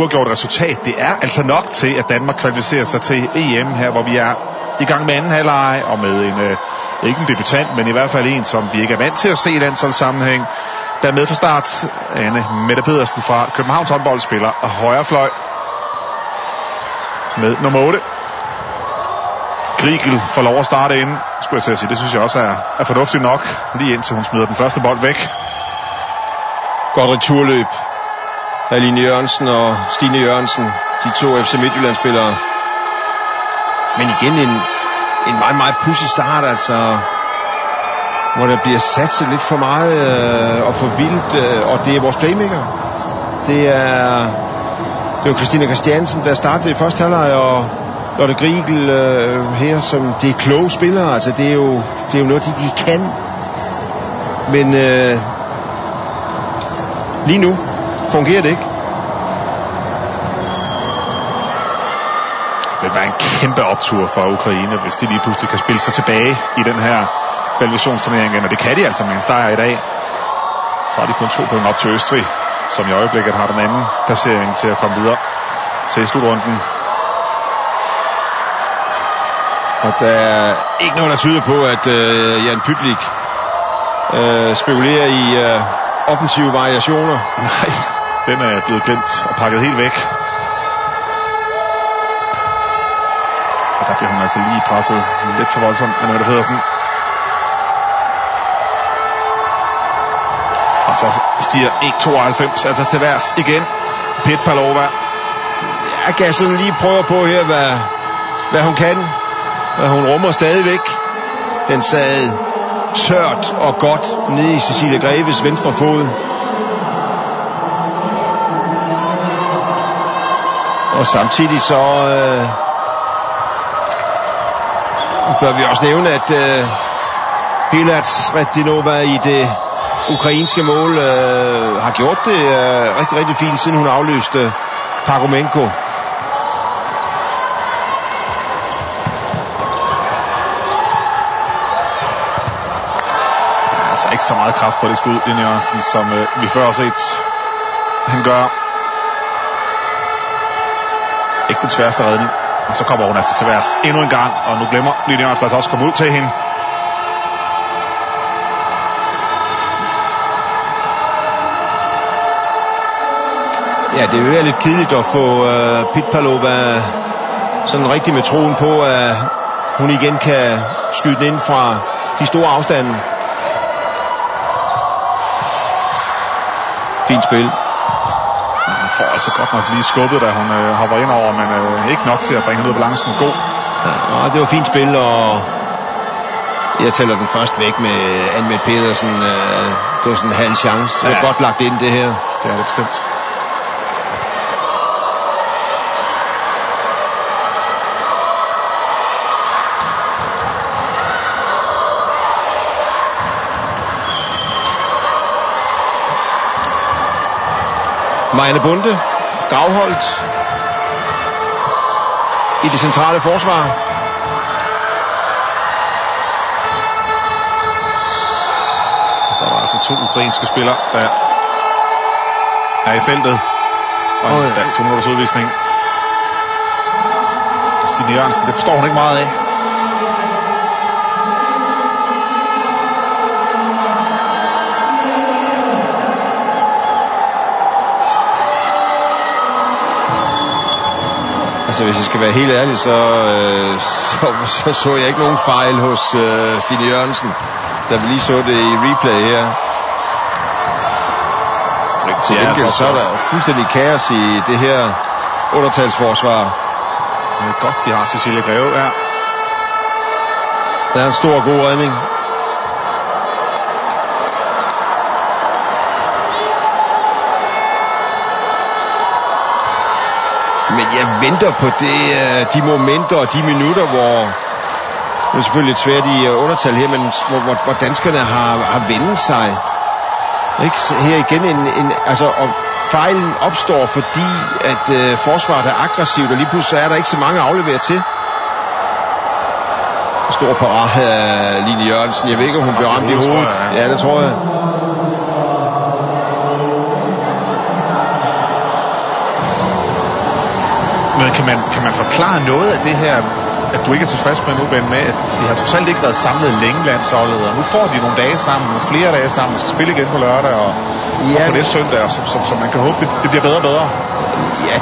uafgjort resultat, det er altså nok til, at Danmark kvalificerer sig til EM her, hvor vi er i gang med anden halvleg, og med en, ikke en debutant, men i hvert fald en, som vi ikke er vant til at se i den sådan sammenhæng. Der er med fra start Anne Mette Pedersen fra Københavns håndboldspiller og højre fløj med nummer 8. Grigel får lov at starte inden, skulle jeg til at sige. Det synes jeg også er fornuftigt nok, lige indtil hun smider den første bold væk. Godt returløb af Line Jørgensen og Stine Jørgensen, de to FC Midtjylland-spillere. Men igen en meget, meget pudsig start, altså, hvor der bliver satset lidt for meget og for vildt, og det er vores playmaker. Det er jo Christina Christiansen, der startede i første halvleg, og Lotte Grigel her, som det er kloge spillere, altså det er jo noget, de kan. Men lige nu fungerer det ikke. Det vil være en kæmpe optur for Ukraine, hvis de lige pludselig kan spille sig tilbage i den her kvalifikationsturnering, og det kan de altså med en sejr i dag. Så er de kun 2 point op til Østrig, som i øjeblikket har den anden placering til at komme videre til slutrunden. Og der er ikke noget, der tyder på, at Jan Pytlik spekulerer i offensive variationer. Nej, den er blevet glemt og pakket helt væk. Og der bliver hun altså lige presset lidt for voldsomt af Mette Pedersen. Og så stiger 1,92 altså til værs igen. Pitpalova. Jeg kan sådan lige prøve på her, hvad hun kan. Hvad hun rummer stadigvæk. Den sad tørt og godt nede i Cecilie Greves venstre fod. Og samtidig så bør vi også nævne, at Helats Redinova i det ukrainske mål har gjort det rigtig, rigtig fint, siden hun afløste Pagomenko. Ikke så meget kraft på det skud, Line Jørgensen, som vi før har set han gør. Ikke den sværeste redning. Og så kommer hun altså til værs endnu en gang, og nu glemmer Line Jørgensen altså også komme ud til hende. Ja, det vil være lidt kedeligt at få Pitpalova sådan rigtig med troen på, at hun igen kan skyde den ind fra de store afstande. Fint spil. Hun får altså godt nok lige skubbet, da hun hopper ind over, men ikke nok til at bringe ned balancen god. Ja, det var fint spil, og jeg tæller den først væk med Anne Pedersen. Det var sådan en halv chance. Det er godt lagt ind, det her. Det er det bestemt. Marianne Bunde, Gravholdt i det centrale forsvar. Så er der altså 2 ukrainske spillere, der er i feltet. Og en dansk 2 minutters udvisning. Stine Jørgensen, det forstår hun ikke meget af. Altså, hvis jeg skal være helt ærlig, så jeg ikke nogen fejl hos Stine Jørgensen, da vi lige så det i replay her. Til gengæld så er der fuldstændig kaos i det her undertalsforsvar. Det er godt, de har Cecilie Greve her. Der er en stor og god redning. Men jeg venter på de momenter og de minutter, hvor det er selvfølgelig lidt svært i undertal her, men hvor danskerne har vendt sig. Ikke? Her igen altså, og fejlen opstår, fordi at forsvaret er aggressivt, og lige pludselig er der ikke så mange at aflevere til. Stor parat af Line Jørgensen. Jeg ved ikke, om hun bliver ramt i hovedet. Ja, det tror jeg. Men kan man forklare noget af det her, at du ikke er tilfreds med nu, Ben, med at de har totalt ikke været samlet længe, landsholdet, og nu får de nogle dage sammen, nogle flere dage sammen, og skal spille igen på lørdag og på det søndag, så man kan håbe, det bliver bedre og bedre. Ja,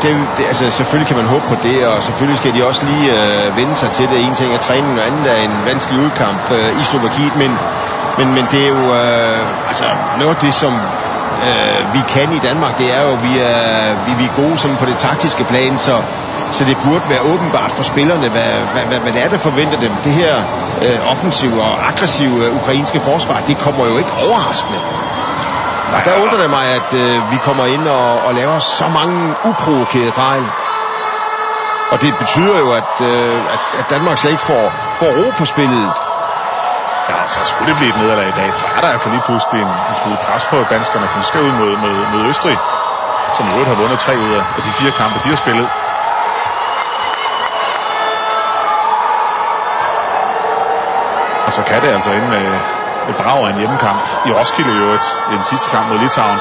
altså selvfølgelig kan man håbe på det, og selvfølgelig skal de også lige vende sig til det. En ting er træning, og anden er en vanskelig udkamp i Slovakiet, men det er jo altså noget af det, som vi kan i Danmark, det er jo, vi er gode sådan på det taktiske plan, så det burde være åbenbart for spillerne, hvad det er, der forventer dem. Det her offensive og aggressive ukrainske forsvar, det kommer jo ikke overraskende. Og der undrer det mig, at vi kommer ind og laver så mange uprovokerede fejl. Og det betyder jo, at Danmark slet ikke får ro på spillet. Ja, så skulle det blive et nederlag i dag, så er der altså lige pludselig en smule pres på danskerne, som skal ud mod Østrig, som i øvrigt har vundet 3 ud af de 4 kampe, de har spillet. Og så kan det altså ende med et brag af en hjemmekamp i Roskilde i øvrigt, i den sidste kamp mod Litauen,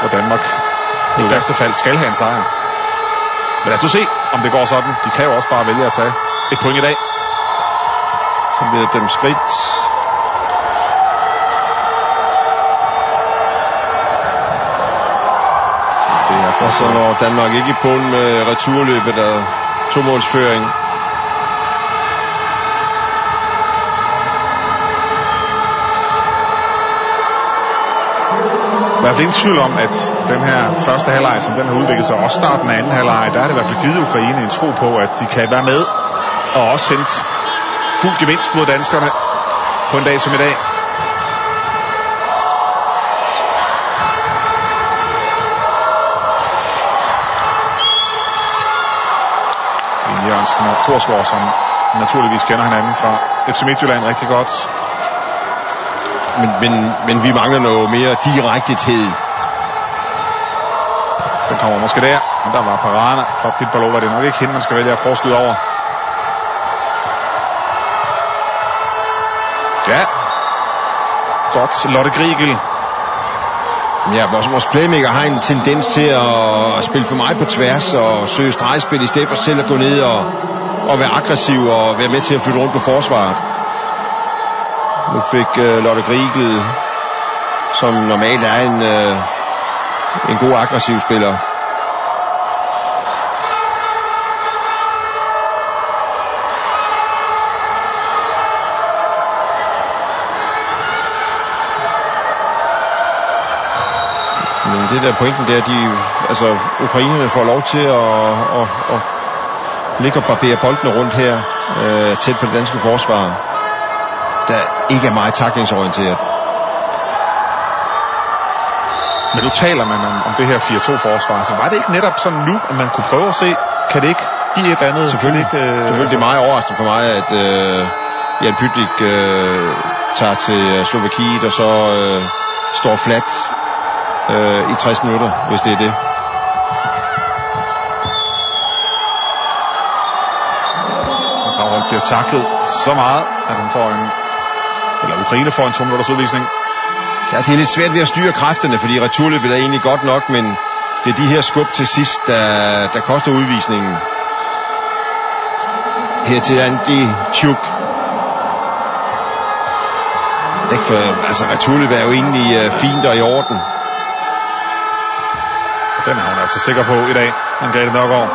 hvor Danmark i værste fald skal have en sejr. Men lad os nu se, om det går sådan. De kan jo også bare vælge at tage et point i dag. Så bliver dem skridt. Det er altså så når Danmark ikke i bund med returløbet af 2-målsføring. Der er ingen tvivl om, at den her første halvleg, som den har udviklet sig, også starten af anden halvleg, der er det i hvert fald givet Ukraine en tro på, at de kan være med og også hente fuld gevinst mod danskerne på en dag som i dag. Jørgensen og Thorsgaard, som naturligvis kender hinanden fra FC Midtjylland rigtig godt. Men vi mangler noget mere direktethed. Den kommer måske der. Og der var Parana fra Pitbalova. Det er nok ikke hende, man skal vælge at prøve at skyde over. Ja. Godt. Lotte Grigel. Ja, vores playmaker har en tendens til at spille for meget på tværs og søge stregspil, i stedet for selv at gå ned og være aggressiv og være med til at flytte rundt på forsvaret. Nu fik Lotte Grigel, som normalt er en god aggressiv spiller. Men det der pointen der, altså ukrainerne får lov til at ligge og barbere boldene rundt her, tæt på det danske forsvar, der ikke er meget taklingsorienteret. Men nu taler man om det her 4-2-forsvar, så var det ikke netop sådan nu, at man kunne prøve at se, kan det ikke give et andet? Selvfølgelig det er meget overraskende for mig, at Jan Pytlik tager til Slovakiet og så står flat i 60 minutter, hvis det er det. Og bliver taklet så meget, at han får Ukraine får en 2 minutters udvisning. Ja, det er lidt svært ved at styre kræfterne, fordi returløbet er egentlig godt nok, men det er de her skub til sidst, der koster udvisningen. Her til Andy Tjuk. Ikke for, altså returløbet er jo egentlig fint og i orden. Den er hun altså sikker på i dag, Anne-Grethe Nørgaard.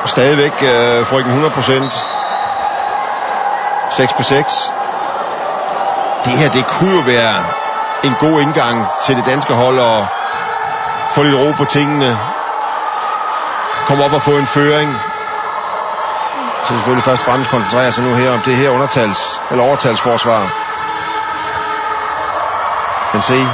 Stadigvæk frygten 100%. 6 på 6. Det her, det kunne jo være en god indgang til det danske hold og få lidt ro på tingene. Komme op og få en føring. Så selvfølgelig først og fremmest koncentrere sig nu her om det her overtalsforsvar. Men se,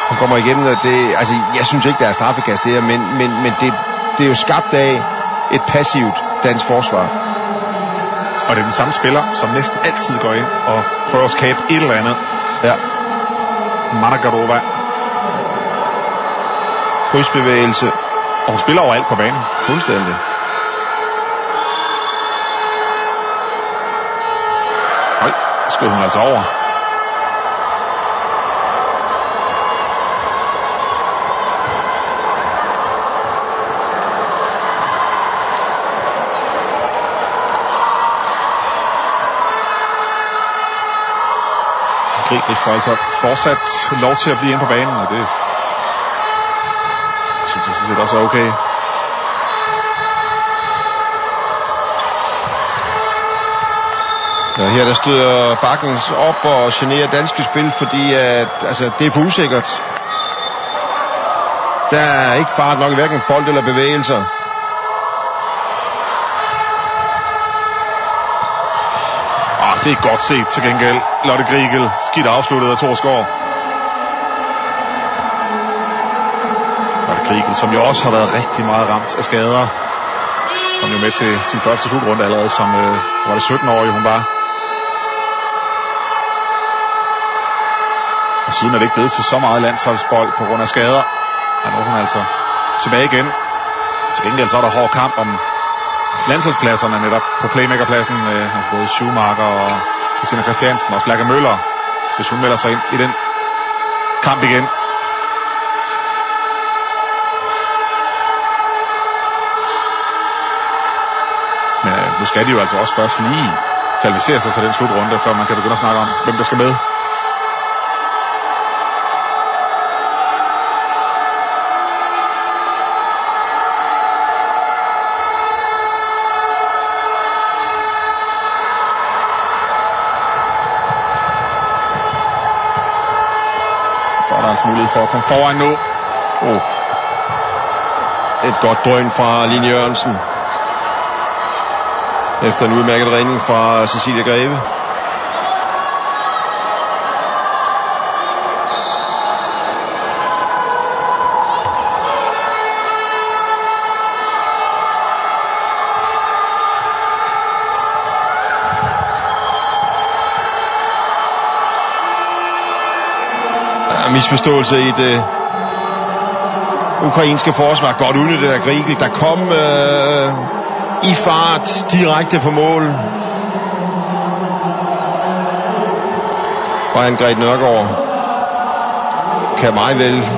hun kommer igennem, og det, altså jeg synes ikke, der er straffekast der, men det er jo skabt af et passivt dansk forsvar. Og det er den samme spiller, som næsten altid går ind og prøver at skabe et eller andet. Ja. Managarova. Krydsbevægelse. Og hun spiller overalt på banen. Fuldstændig. Høj, skød hun altså over. Grigel får altså fortsat lov til at blive inde på banen, og det synes jeg sådan set også er okay. Ja, her der støder Bakkens op og generer danske spil, fordi at, det er for usikkert. Der er ikke fart nok i hverken bold eller bevægelser. Det er godt set til gengæld. Lotte Grigel, skidt afsluttet af Torsgaard. Lotte Grigel, som jo også har været rigtig meget ramt af skader. Kom jo med til sin første slutrunde allerede, som var det 17-årige hun var. Og siden er det ikke blevet til så meget landsholdsbold på grund af skader. Og nu er hun altså tilbage igen. Til gengæld så er der hård kamp om landsholdspladserne netop på playmakerpladsen. Altså både Schumacher og Christina Christiansen og Lærke Møller, hvis hun melder sig ind i den kamp igen. Men nu skal de jo altså også først lige kvalificere sig til den slutrunde, før man kan begynde at snakke om, hvem der skal med. Så er der altså mulighed for at komme foran nu. Et godt drøn fra Line Jørgensen. Efter en udmærket redning fra Cecilie Greve. Misforståelse i det ukrainske forsvar. Godt udnyttet af Grigel, der kom i fart direkte på mål. Og Anne-Grethe Nørgaard kan meget vel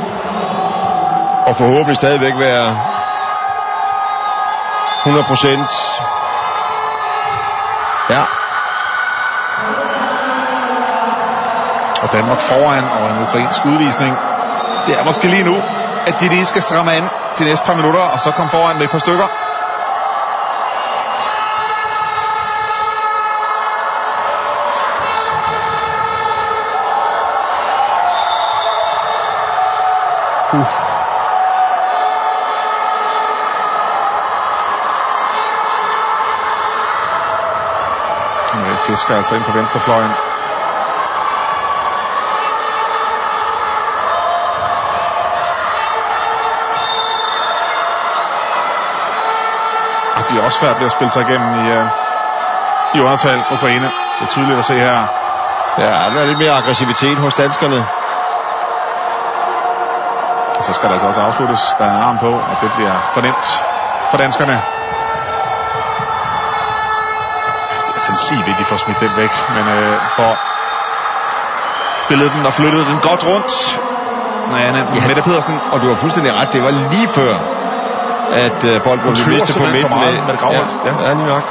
og forhåbentlig stadigvæk være 100%. Ja. Og Danmark foran og en ukrainsk udvisning. Det er måske lige nu, at de lige skal stramme an de næste par minutter, og så komme foran med et par stykker. Fisker altså ind på venstrefløjen. De er også svært ved at spille sig igennem i undertal Ukraine. Det er tydeligt at se her. Ja, der er lidt mere aggressivitet hos danskerne. Og så skal der altså også afsluttes. Der er en arm på, og det bliver fornemt for danskerne. Det er altså lige ved, de får smidt den væk. Men for spillet den og flyttet den godt rundt. Mette Pedersen. Og du har fuldstændig ret. Det var lige før, at bolden blev mistet på midten med Gravholt. Ja, lige nok.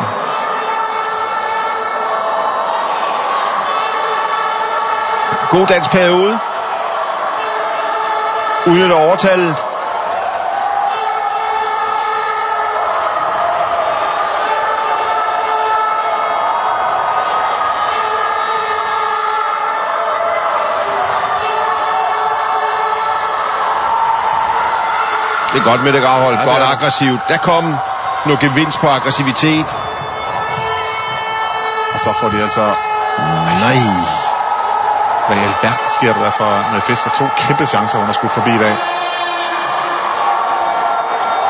God dansk periode. Udnytter overtallet. Det er godt med det Gravholt. Ja, godt aggressivt. Der kom noget gevinst på aggressivitet. Og så får de altså... Nej. Hvad i alverden sker der for Marie Fisker? 2 kæmpe chancer, hun har skudt forbi i dag.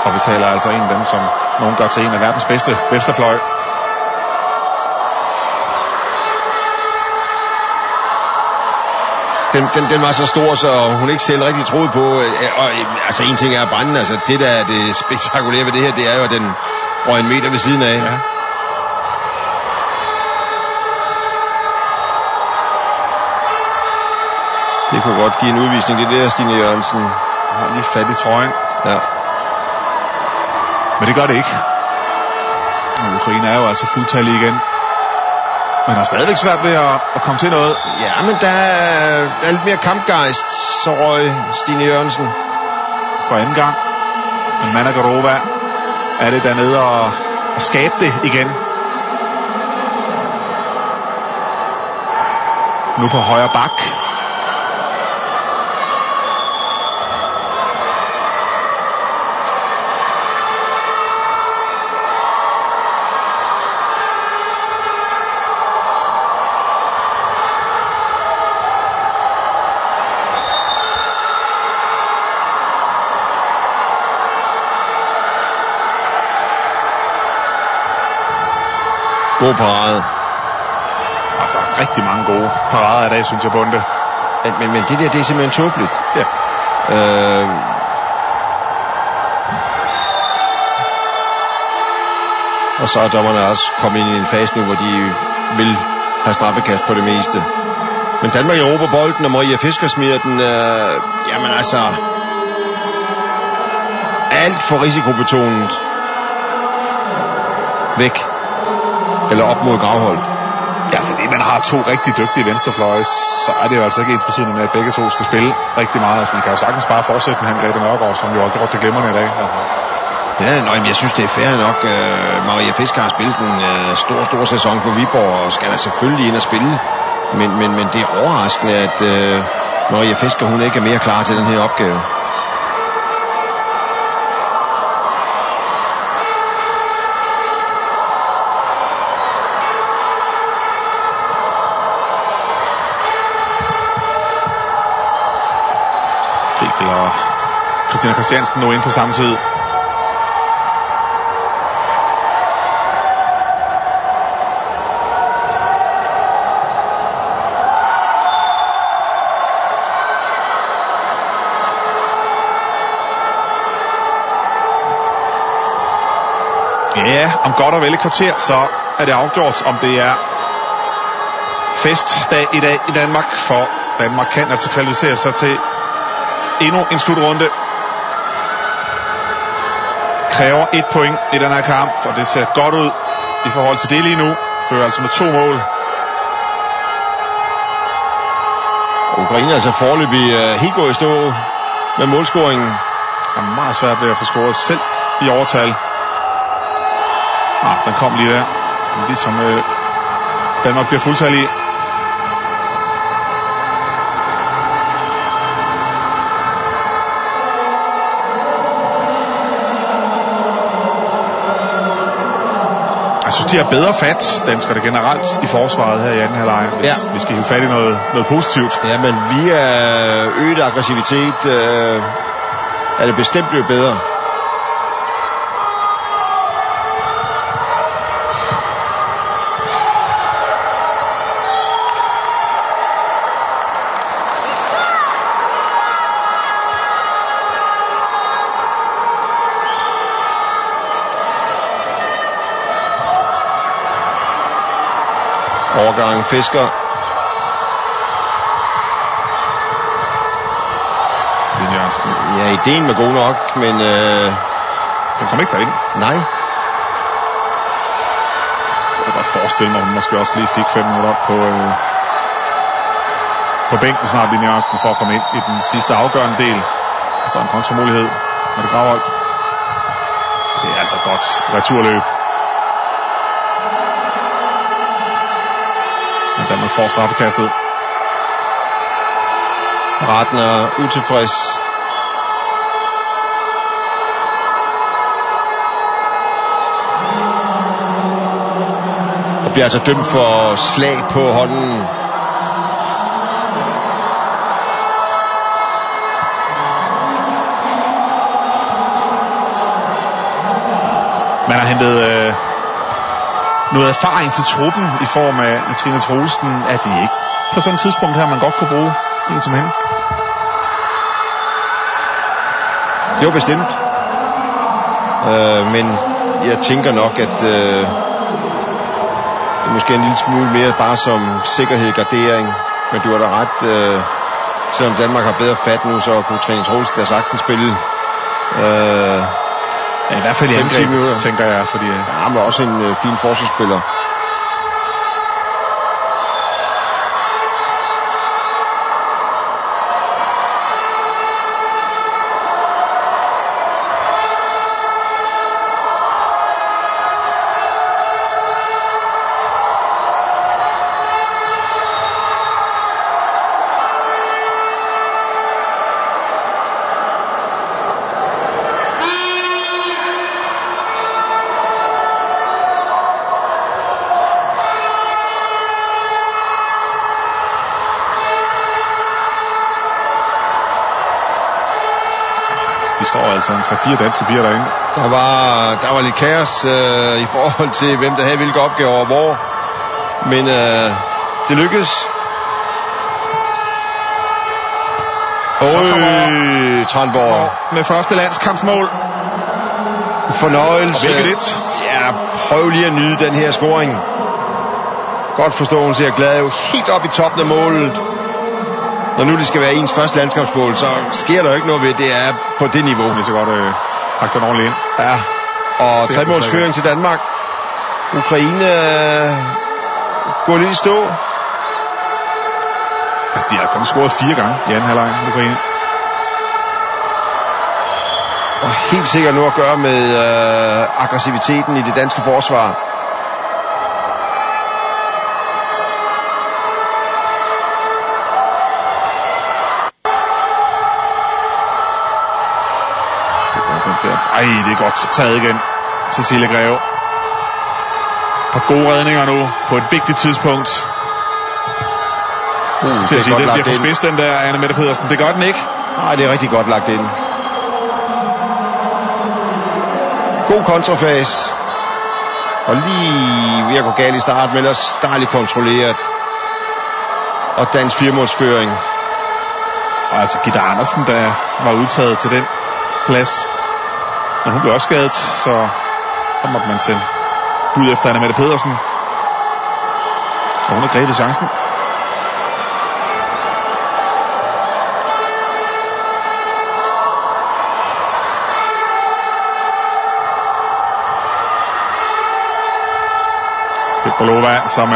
Og vi taler altså en af dem, som nogen gør til en af verdens bedste venstrefløj. Den var så stor, så hun ikke selv rigtig troede på. Og altså en ting er at brænde. Altså det der er det spektakulære ved det her, det er jo, at den røg 1 meter ved siden af. Ja. Det kunne godt give en udvisning. Det der, Stine Jørgensen. Han har lige fat i trøjen. Ja. Men det gør det ikke. Og Ukraine er jo altså fuldtallig igen. Men har stadigvæk svært ved at komme til noget. Ja, men der er lidt mere kampgejst, så røg Stine Jørgensen. For anden gang. Men Managorova er det dernede og skabe det igen. Nu på højre bak. God parade. Altså rigtig mange gode parader i dag, synes jeg, Bonde. Men det der, det er simpelthen tåbeligt. Ja. Og så er dommerne også kommet ind i en fase nu, hvor de vil have straffekast på det meste. Men Danmark erobrer bolden, og Maria Fisker smider den, jamen altså, alt for risikobetonet væk. Eller op mod Gravholt. Ja, fordi man har to rigtig dygtige venstrefløje, så er det jo altså ikke ensbetydende med, at begge to skal spille rigtig meget. Altså, man kan jo sagtens bare fortsætte med Grete Nørgaard, som jo har gjort det glimrende i dag. Altså. Ja, men jeg synes, det er fair nok. Maria Fisker har spillet en stor sæson for Viborg, og skal da selvfølgelig ind og spille. Men det er overraskende, at Maria Fisker, hun ikke er mere klar til den her opgave. Og Christina Christiansen nu ind på samme tid. Ja, om godt og vel et kvarter, så er det afgjort, om det er festdag i dag i Danmark, for Danmark kan altså kvalificere sig til endnu en slutrunde. Kræver 1 point i den her kamp, og det ser godt ud i forhold til det lige nu. Fører altså med 2 mål. Ukraine er altså foreløbig helt gået i stå med målscoringen. Er meget svært ved at få scoret selv i overtal. Den kom lige der. Ligesom Danmark bliver fuldtallig. Jeg synes, de har bedre fat, danskerne generelt, i forsvaret her i anden halvleg. Vi skal hive fat i noget positivt. Ja, men via øget aggressivitet er det bestemt blevet bedre. Overgang Fisker. Line Jørgensen. Ja, ideen var god nok, men den kom ikke derind. Nej. Jeg kan godt forestille mig, at hun måske også lige fik 5 minutter på bænken snart, Line Jørgensen, for at komme ind i den sidste afgørende del. Altså en kontramulighed med det Gravholt. Det er altså godt returløb. Men Danmark får straffekastet. Retten er utilfreds. Og bliver altså dømt for slag på hånden. Man har hentet noget erfaring til truppen i form af Trine Troelsen. Er det ikke på sådan et tidspunkt her, man godt kunne bruge en som hende? Det var bestemt. Men jeg tænker nok, at det måske en lille smule mere bare som sikkerhed, gardering. Men du har da ret. Selvom Danmark har bedre fat nu, så kunne Trine Troelsen da sagtens spille. Ja, i hvert fald i angrebet, tænker jeg, fordi... han var også en fin forsvarsspiller. De står altså en 3-4 danske piger derinde. Der var lidt kaos i forhold til, hvem der havde hvilke opgaver og hvor. Men det lykkedes. Tranborg med første landskampsmål. Fornøjelse. Og lidt. Ja, prøv lige at nyde den her scoring. Godt forstå, hun ser glad jo helt op i toppen af målet. Når nu det skal være ens første landskampsmål, så sker der ikke noget ved, det er på det niveau. Det er så godt pakke den ordentligt ind. Ja, og 3-målsføring til Danmark. Ukraine går lidt i stå. Altså, de har kun scoret 4 gange i anden halvleg, Ukraine. Og helt sikkert nu at gøre med aggressiviteten i det danske forsvar. Ej, det er godt taget igen. Cecilie Greve. Par gode redninger nu på et vigtigt tidspunkt. Til at sige, det bliver for spids, den der Anne Mette Pedersen. Det gør den ikke. Nej, det er rigtig godt lagt ind. God kontrafase. Og lige ved at gå galt i start, men ellers dejligt kontrolleret. Og dansk 4-målsføring. Og altså Gitte Andersen, der var udtaget til den plads. Men hun blev også skadet, så måtte man sende bud efter Anne Mette Pedersen. Og hun har grebet chancen. Det er Bolova, som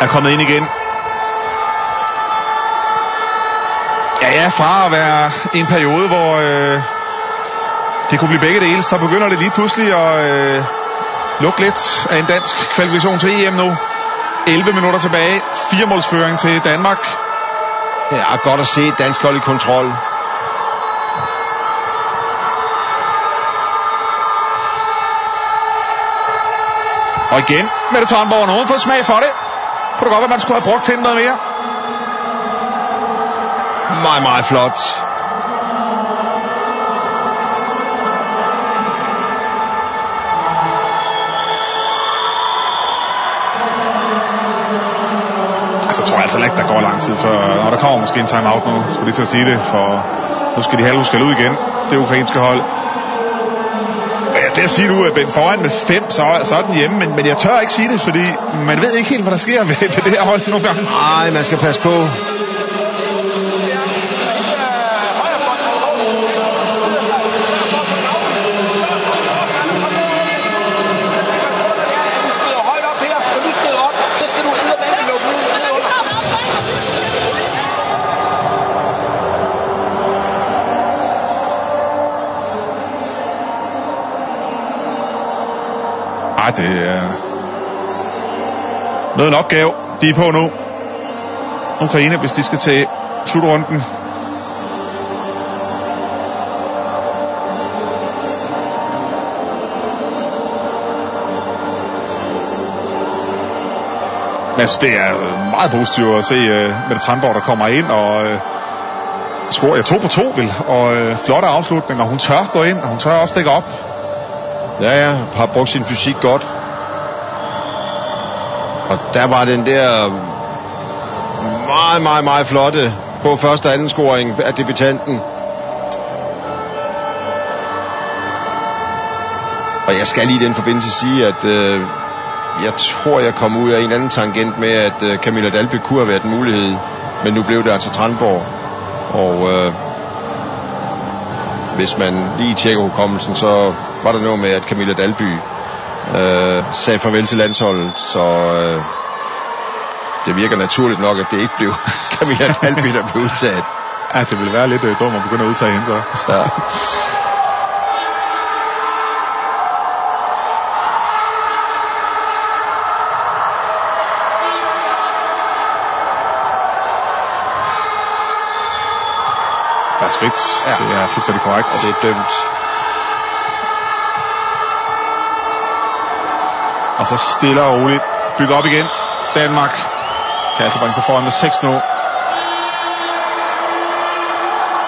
er kommet ind igen. Ja, fra at være en periode, hvor det kunne blive begge dele, så begynder det lige pludselig at lukke lidt af en dansk kvalifikation til EM nu. 11 minutter tilbage, 4-målsføring til Danmark. Ja, godt at se dansk hold i kontrol. Og igen med det Tranborg, nogen får smag for det. Kunne det godt være, man skulle have brugt til noget mere. Meget, meget flot. Altså, jeg tror altså ikke, der går lang tid før, når der kommer måske en timeout nu, skulle lige til at sige det, for nu skal de halvudskal ud igen, det ukrainske hold. Det at sige nu, at Ben foran med 5, så er den hjemme, men jeg tør ikke sige det, fordi man ved ikke helt, hvad der sker ved det her hold nogle gange. Nej, man skal passe på. Det er noget en opgave, de er på nu. Ukraine, hvis de skal til slutrunden. Altså, det er meget positivt at se Mette Tranborg, der kommer ind og scorer 2 på 2, vel? Og flotte afslutninger. Hun tør gå ind, og hun tør også dække op. Ja, har brugt sin fysik godt. Og der var den der meget, meget, meget flotte på første og anden scoring af debutanten. Og jeg skal lige i den forbindelse sige, at jeg tror, jeg kom ud af en anden tangent med, at Camilla Dalby kunne have været en mulighed. Men nu blev det altså Tranborg. Og hvis man lige tjekker hukommelsen, så var der noget med, at Camilla Dalby sagde farvel til landsholdet, så det virker naturligt nok, at det ikke blev Camilla Dalby, der blev udtaget. Ja, det ville være lidt dumt at begynde at udtage hende så. Ja. Der er skridt. Ja. Det er fuldstændig korrekt. Og det er dømt. Og så stille og roligt bygger op igen. Danmark kan altså bringe sig foran med 6 nu.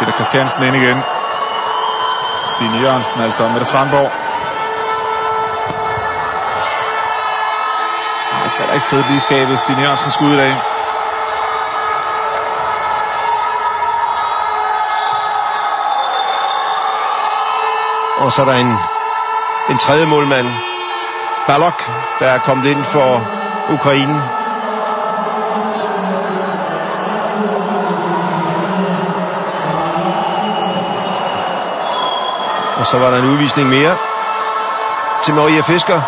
Stine Christiansen ind igen. Stine Jørgensen, altså Mette Tranborg. Jeg tager ikke siddet lige i skabet. Stine Jørgensen skud i dag. Og så er der en tredje målmand, Balok, der er kommet ind for Ukraine. Og så var der en udvisning mere til Maria Fisker.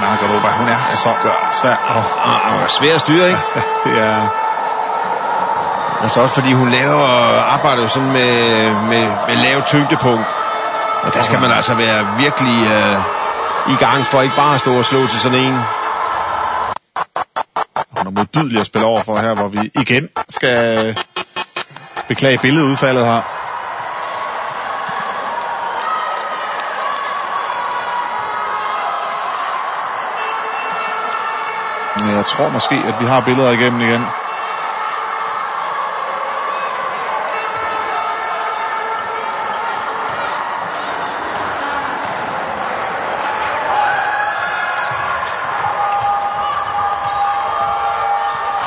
Margarova, hun er så svær. Svær at styre, ikke? Det er... Altså også fordi hun arbejder sådan med lavt tyngdepunkt. Og der skal man altså være virkelig i gang for ikke bare at stå og slå til sådan en. Hun er modbydelig at spille over for her, hvor vi igen skal beklage billedudfaldet her. Jeg tror måske, at vi har billeder igennem igen.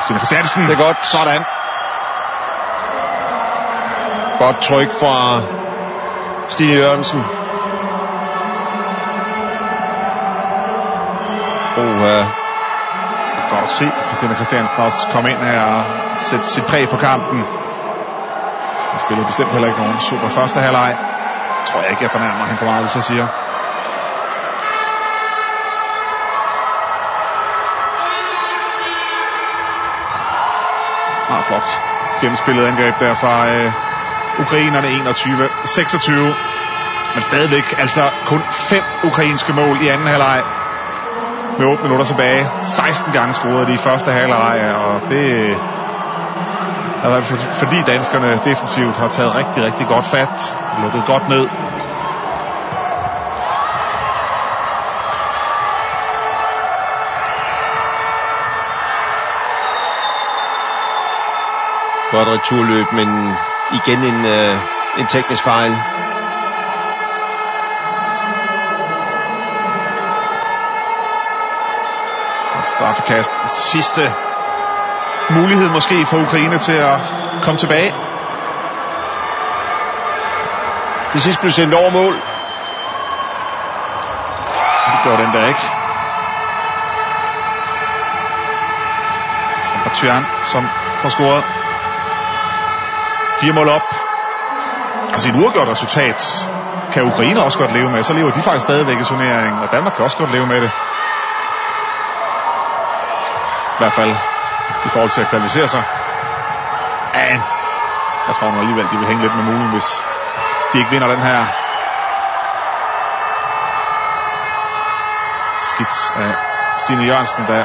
Stine Christiansen. Det er godt. Sådan. Godt tryk fra Stine Jørgensen. Godt at se Stine Christiansen også komme ind her og sætte sit præg på kampen. Hun spillede bestemt heller ikke nogen super første halvleg. Tror jeg ikke, jeg fornærmer hende for meget, hvis jeg siger. Flot gennemspillet angreb der fra ukrainerne. 21-26. Men stadigvæk altså kun 5 ukrainske mål i anden halvleg. Med 8 minutter tilbage. 16 gange scorede de i første halvleg, og det er fordi danskerne defensivt har taget rigtig, rigtig godt fat. Lukket godt ned. Godt returløb, men igen en teknisk fejl. Straffekast. Sidste mulighed måske for Ukraine til at komme tilbage. Til sidst blev sendt over mål. Det gjorde den der ikke. Sampatyan, som får scoret. 4 mål op. Altså et uafgjort resultat kan Ukraine også godt leve med. Så lever de faktisk stadigvæk i turneringen, og Danmark kan også godt leve med det. I hvert fald i forhold til at kvalificere sig. Men jeg tror nu alligevel, de vil hænge lidt med mulen, hvis de ikke vinder den her. Skidt af Stine Jørgensen, der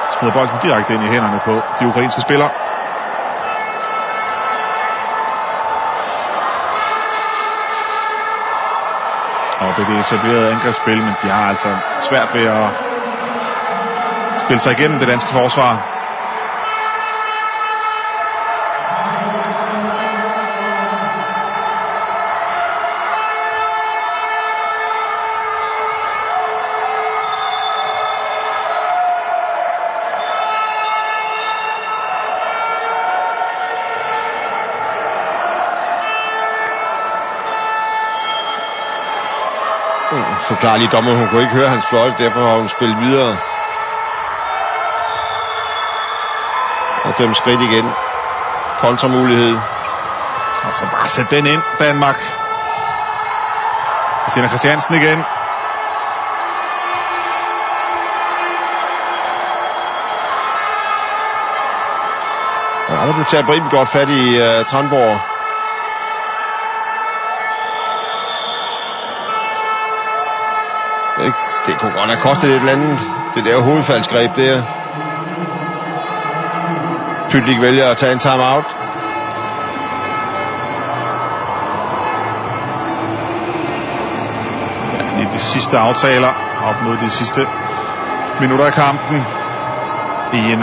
smider bolden direkte ind i hænderne på de ukrainske spillere. Og det er det etablerede angrebsspil, men de har altså svært ved at spille sig igennem det danske forsvar. Forklarlig dommer, hun kunne ikke høre hans fløjte, derfor har hun spillet videre. Og dømt skridt igen. Kontramulighed. Og så bare sætte den ind, Danmark. Stine Christiansen igen. Ja, der blev taget rimelig godt fat i Tranborg. Det kunne godt have kostet et eller andet. Det der hovedfaldsgreb der. Pytlik vælger at tage en timeout. de sidste aftaler, op mod de sidste minutter af kampen. I en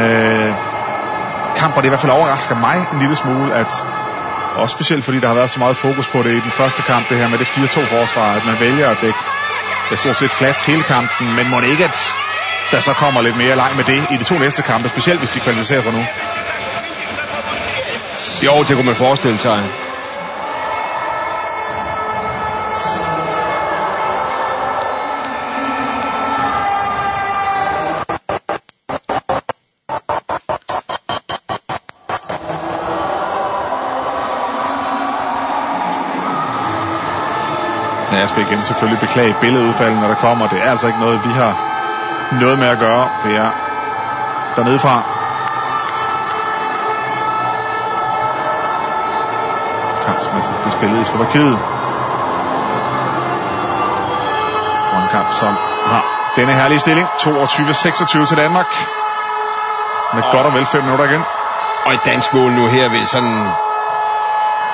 kamp, hvor det i hvert fald overrasker mig en lille smule, at også specielt fordi der har været så meget fokus på det i den første kamp, det her med det 4-2-forsvar, at man vælger at dække stort set flat hele kampen, men må det ikke, at der så kommer lidt mere leg med det i de 2 næste kampe, specielt hvis de kvalificerer sig nu? Jo, det kunne man forestille sig. Jeg skal igen selvfølgelig beklage billedudfaldet, når der kommer. Det er altså ikke noget, vi har noget med at gøre. Det er dernede fra. Kamp, som bliver spillet i Slovakiet. Og en kamp, som har denne herlige stilling. 22-26 til Danmark. Med godt og vel 5 minutter igen. Og et dansk mål nu her ved sådan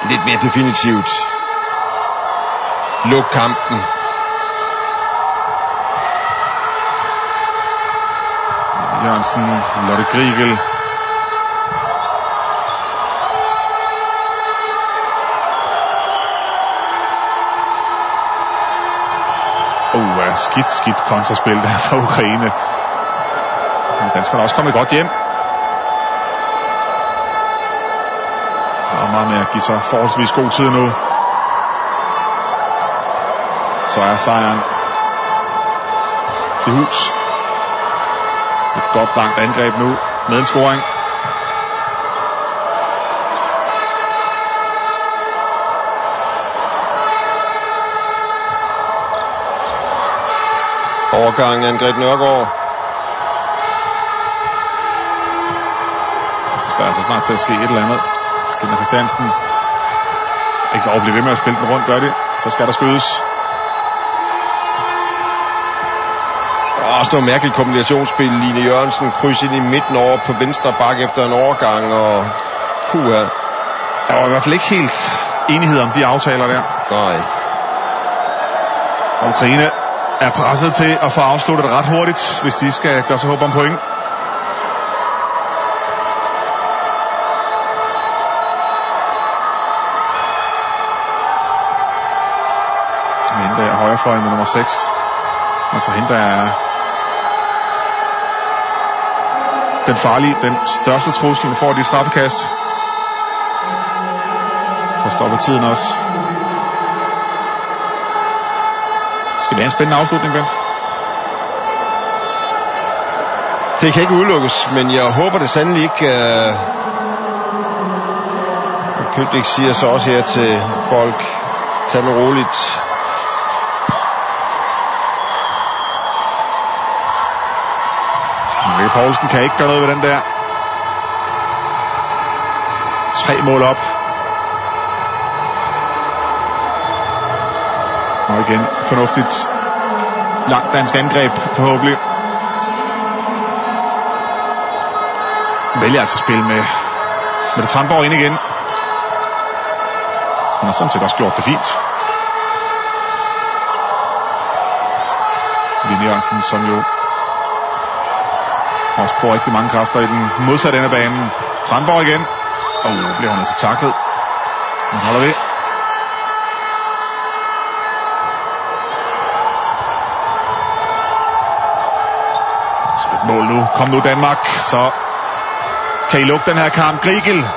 lidt mere definitivt luk kampen. Jørgensen, Lotte Grigel. Skidt kontraspil der fra Ukraine. Men danskerne er også kommet godt hjem. Og meget med at give sig forholdsvis god tid nu. Så er sejren i hus. Et godt langt angreb nu med en scoring. Overgang af Angreb Nørgaard. Så skal altså snart til at ske et eller andet. Stina Christiansen ikke lov at blive ved med at spille den rundt, gør det. Så skal der skydes. Også noget mærkeligt kombinationsspil. Line Jørgensen kryds ind i midten over på venstre bak efter en overgang, og puha. Der var i hvert fald ikke helt enighed om de aftaler der. Nej. Ukraine er presset til at få afsluttet ret hurtigt, hvis de skal gøre sig håb om point. Hende der er højrefløjen med nummer 6. Altså hende der er den farlige, den største trussel for de straffekast. For stopper tiden også. Skal det være en spændende afslutning, Bent? Det kan ikke udelukkes, men jeg håber det sandelig ikke. Pytlik siger så også her til folk, tag det roligt. Rikke Poulsen kan ikke gøre noget ved den der. 3 mål op. Og igen, fornuftigt. Langt dansk angreb, forhåbentlig. Vælger altså at spille med det Tranborg ind igen. Han har sådan set også gjort det fint. Line Jørgensen, som jo også bruger rigtig mange kræfter i den modsatte ende af banen. Tranborg igen. Og nu bliver han altså taklet. Han holder ved. Så et mål nu. Kom nu Danmark. Så kan I lukke den her kamp. Grigel.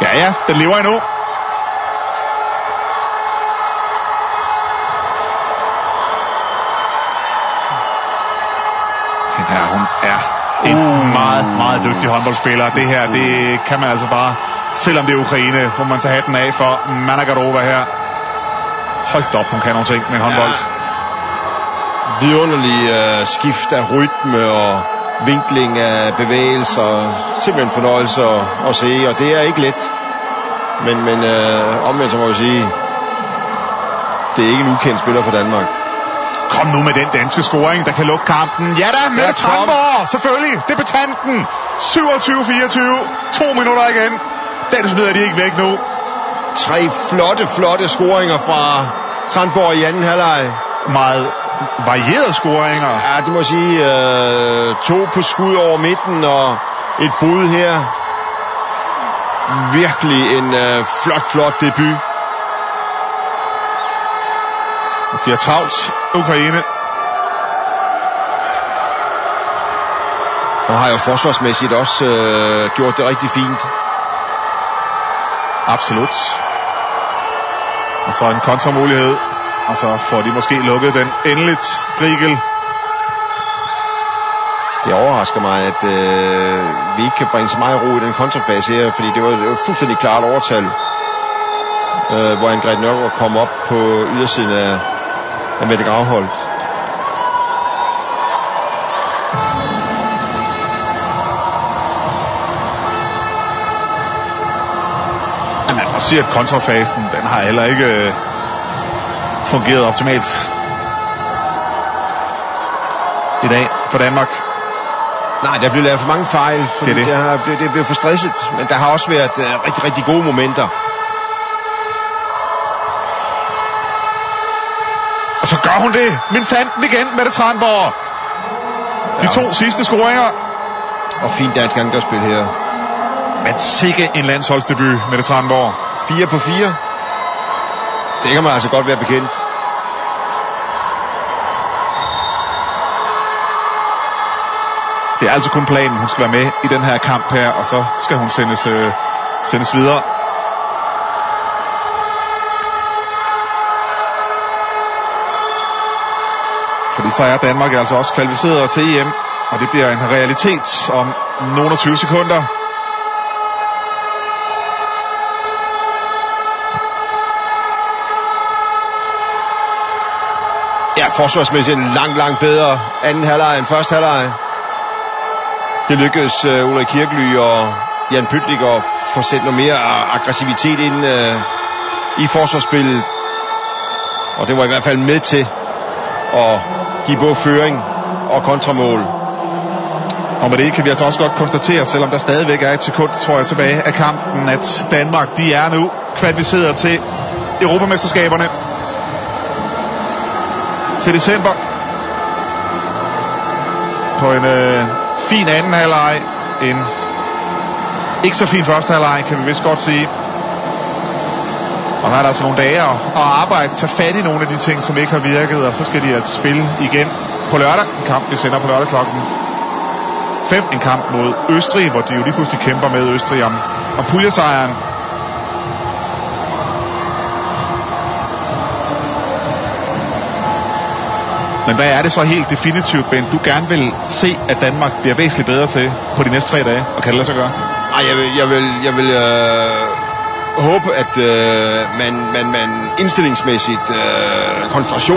Ja, den lever endnu. Her, hun er en meget, meget dygtig håndboldspiller. Det her, det kan man altså bare, selvom det er Ukraine, hvor man tager hatten af for Managarova her. Hold op, hun kan nogle ting med håndbold. Ja. Vidunderlig skift af rytme og vinkling af bevægelser. Simpelthen fornøjelse at se, og det er ikke let. Men omvendt så må jeg sige, det er ikke en ukendt spiller for Danmark. Kom nu med den danske scoring, der kan lukke kampen. Ja da, med Tranborg, selvfølgelig. Debutanten. 27-24. 2 minutter igen. Den smider de ikke væk nu. 3 flotte scoringer fra Tranborg i anden halvleg. Meget varierede scoringer. Ja, det må jeg sige. 2 på skud over midten og et brud her. Virkelig en flot debut. De har travlt, Ukraine. Og har jo forsvarsmæssigt også gjort det rigtig fint. Absolut. Og så en kontramulighed. Og så får de måske lukket den endeligt, Grigel. Det overrasker mig, at vi ikke kan bringe så meget ro i den kontrafase her, fordi det var fuldstændig klart overtal, hvor Ingrid Nørgaard kom op på ydersiden af Mette Gravholt. Man må sige, at kontrafasen, den har heller ikke fungeret optimalt i dag for Danmark. Nej, der blev lavet for mange fejl, fordi det blev for stresset, men der har også været rigtig gode momenter. Og så gør hun det. Min sanden igen, Mette Tranborg. De 2 sidste scoringer. Og fint dansk angrebsspil her. Men sikke en landsholdsdebut, Mette Tranborg. 4 på 4. Det kan man altså godt være bekendt. Det er altså kun planen, hun skal være med i den her kamp her, og så skal hun sendes videre. Fordi så er Danmark altså også kvalificeret til EM, og det bliver en realitet om nogle 20 sekunder. Ja, forsvarsmæssigt en langt bedre anden halvleg end første halvleg. Det lykkedes Ulrik Kirkely og Jan Pytlik at få sat noget mere aggressivitet ind i forsvarsspillet. Og det var i hvert fald med til at give både føring og kontramål. Og med det kan vi altså også godt konstatere, selvom der stadigvæk er et sekund, tror jeg, tilbage af kampen, at Danmark, de er nu kvalificeret til Europamesterskaberne til december. På en fin anden halvleg, en ikke så fin første halvleg, kan vi vist godt sige. Og der er der altså nogle dage at arbejde, tage fat i nogle af de ting, som ikke har virket, og så skal de altså spille igen på lørdag. En kamp, vi sender på lørdag klokken 5. En kamp mod Østrig, hvor de jo lige pludselig kæmper med Østrig om puljesejren. Men hvad er det så helt definitivt, Ben, du gerne vil se, at Danmark bliver væsentligt bedre til på de næste 3 dage? Og kan det lade sig gøre? Jeg vil håbe, at man indstillingsmæssigt koncentration